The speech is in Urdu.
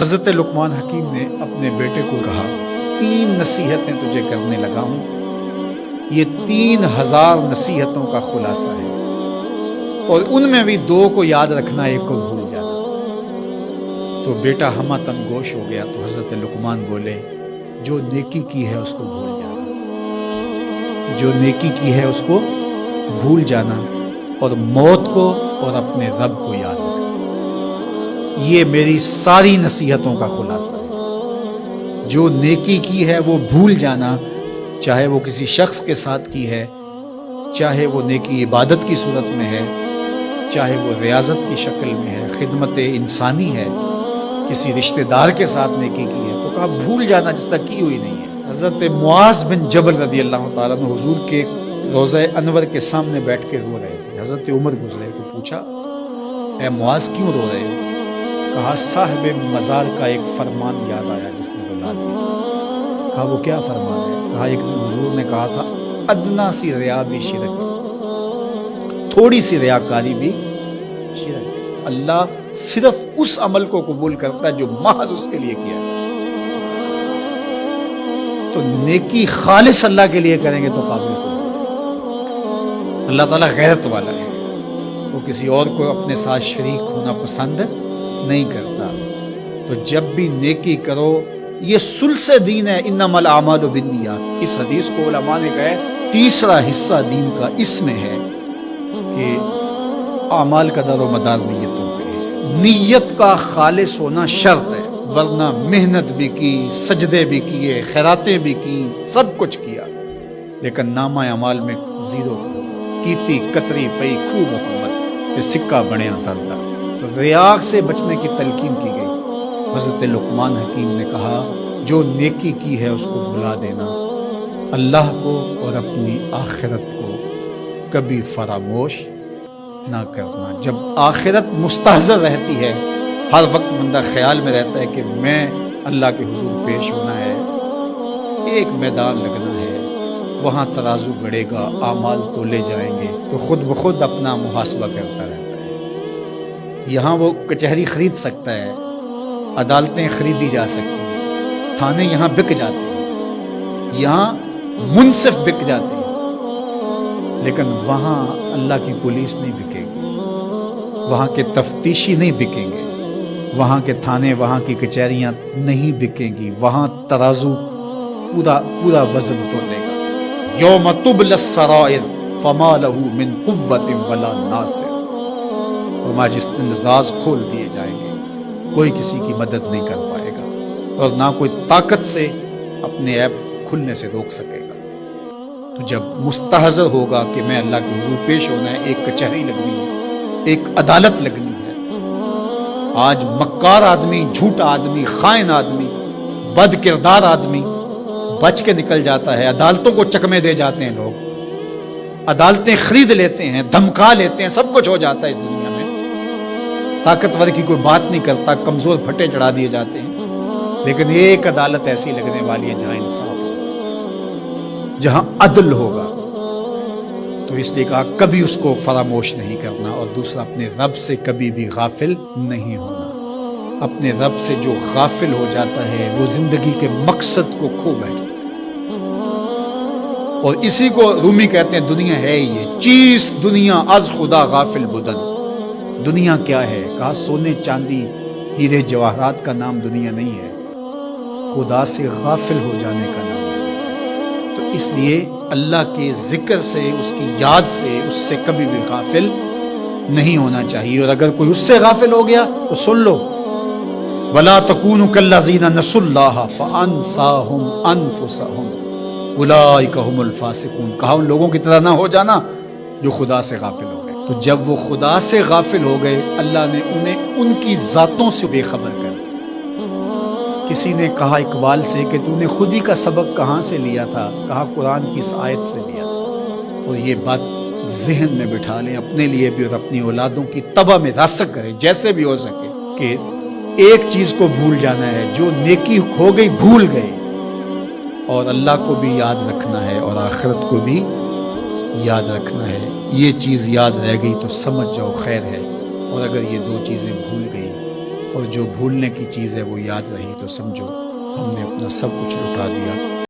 حضرت لقمان حکیم نے اپنے بیٹے کو کہا، 3 نصیحتیں تجھے کرنے لگا ہوں، یہ 3000 نصیحتوں کا خلاصہ ہے، اور ان میں بھی 2 کو یاد رکھنا، 1 کو بھول جانا۔ تو بیٹا ہمہ گوش ہو گیا، تو حضرت لقمان بولے، جو نیکی کی ہے اس کو بھول جانا، جو نیکی کی ہے اس کو بھول جانا، اور موت کو اور اپنے رب کو یاد رکھنا۔ یہ میری ساری نصیحتوں کا خلاصہ ہے۔ جو نیکی کی ہے وہ بھول جانا، چاہے وہ کسی شخص کے ساتھ کی ہے، چاہے وہ نیکی عبادت کی صورت میں ہے، چاہے وہ ریاضت کی شکل میں ہے، خدمت انسانی ہے، کسی رشتہ دار کے ساتھ نیکی کی ہے، تو کہا بھول جانا جس طرح کی ہوئی نہیں ہے۔ حضرت معاذ بن جبل رضی اللہ تعالیٰ عنہ حضور کے روضہ انور کے سامنے بیٹھ کے رو رہے تھے۔ حضرت عمر گزرے تو پوچھا، اے معاذ کیوں رو رہے ہو؟ کہا صاحب مزار کا ایک فرمان یاد آیا جس نے رلا دیا۔ کہا وہ کیا فرمان ہے؟ کہا ایک حضور نے کہا تھا، ادنا سی ریا بھی شرک ہے، تھوڑی سی ریاکاری بھی شرک ہے۔ اللہ صرف اس عمل کو قبول کرتا ہے جو محض اس کے لیے کیا ہے۔ تو نیکی خالص اللہ کے لیے کریں گے تو قابل کو اللہ تعالیٰ غیرت والا ہے، وہ کسی اور کو اپنے ساتھ شریک ہونا پسند نہیں کرتا۔ تو جب بھی نیکی کرو، یہ ثلث دین ہے، انما الاعمال بالنیات۔ اس حدیث کو علماء نے کہا ہے 3 حصہ دین کا اس میں ہے کہ اعمال کا دار و مدار نیتوں پہ ہے۔ نیت کا خالص ہونا شرط ہے، ورنہ محنت بھی کی، سجدے بھی کیے، خیراتیں بھی کی، سب کچھ کیا، لیکن نامہ اعمال میں 0 کیتی کتری پئی خوب حکومت تے سکہ بنیا زردہ۔ تو ریاء سے بچنے کی تلقین کی گئی۔ حضرت لقمان حکیم نے کہا، جو نیکی کی ہے اس کو بھلا دینا، اللہ کو اور اپنی آخرت کو کبھی فراموش نہ کرنا۔ جب آخرت مستحضر رہتی ہے، ہر وقت بندہ خیال میں رہتا ہے کہ میں اللہ کے حضور پیش ہونا ہے، ایک میدان لگنا ہے، وہاں ترازو گڑے گا، اعمال تولے جائیں گے، تو خود بخود اپنا محاسبہ کرتا رہتا ہے۔ یہاں وہ کچہری خرید سکتا ہے، عدالتیں خریدی جا سکتی ہیں، تھانے یہاں بک جاتے ہیں، یہاں منصف بک جاتے ہیں، لیکن وہاں اللہ کی پولیس نہیں بکے گی، وہاں کے تفتیشی نہیں بکیں گے، وہاں کے تھانے، وہاں کی کچہریاں نہیں بکیں گی، وہاں ترازو پورا وزن تولے گا۔ یوم تبلی السرائر فما له من قوت ولا ناصر۔ فرمایا جس دن راز کھول دیے جائیں گے، کوئی کسی کی مدد نہیں کر پائے گا، اور نہ کوئی طاقت سے اپنے عیب کھلنے سے روک سکے گا۔ تو جب مستحضر ہوگا کہ میں اللہ کے حضور پیش ہونا ہے، ایک کچہری لگنی ہے، ایک عدالت لگنی ہے۔ آج مکار آدمی، جھوٹا آدمی، خائن آدمی، بد کردار آدمی بچ کے نکل جاتا ہے، عدالتوں کو چکمے دے جاتے ہیں لوگ، عدالتیں خرید لیتے ہیں، دھمکا لیتے ہیں، سب کچھ ہو جاتا ہے اس دنیا میں۔ طاقتور کی کوئی بات نہیں کرتا، کمزور پھٹے چڑھا دیے جاتے ہیں، لیکن ایک عدالت ایسی لگنے والی ہے جہاں انصاف ہوگا، جہاں عدل ہوگا۔ تو اس لیے کہا کبھی اس کو فراموش نہیں کرنا، اور دوسرا اپنے رب سے کبھی بھی غافل نہیں ہونا۔ اپنے رب سے جو غافل ہو جاتا ہے وہ زندگی کے مقصد کو کھو بیٹھتا ہے، اور اسی کو رومی کہتے ہیں دنیا ہے یہ چیز، دنیا از خدا غافل بدن۔ دنیا کیا ہے؟ کہا سونے چاندی ہیرے جواہرات کا نام دنیا نہیں ہے، خدا سے غافل ہو جانے کا نام دنیا ہے۔ تو اس لیے اللہ کے ذکر سے، اس کی یاد سے، اس سے کبھی بھی غافل نہیں ہونا چاہیے، اور اگر کوئی اس سے غافل ہو گیا تو سن لو، وَلَا تَكُونُوا كَالَّذِينَ نَسُوا اللَّهَ فَأَنسَاهُمْ أَنفُسَهُمْ أُولَٰئِكَ هُمُ الْفَاسِقُونَ۔ کہا ان لوگوں کی طرح نہ ہو جانا جو خدا سے غافل ہو گئے۔ تو جب وہ خدا سے غافل ہو گئے، اللہ نے انہیں ان کی ذاتوں سے بے خبر کر دیا۔ کسی نے کہا اقبال سے کہ تو نے خود ہی کا سبق کہاں سے لیا تھا؟ کہا قرآن کی اس آیت سے لیا تھا۔ اور یہ بات ذہن میں بٹھا لیں، اپنے لیے بھی اور اپنی اولادوں کی تباہ میں راسخ کریں جیسے بھی ہو سکے، کہ ایک چیز کو بھول جانا ہے، جو نیکی ہو گئی بھول گئے، اور اللہ کو بھی یاد رکھنا ہے اور آخرت کو بھی یاد رکھنا ہے۔ یہ چیز یاد رہ گئی تو سمجھ جاؤ خیر ہے، اور اگر یہ 2 چیزیں بھول گئی اور جو بھولنے کی چیز ہے وہ یاد رہی تو سمجھو ہم نے اپنا سب کچھ لٹا دیا.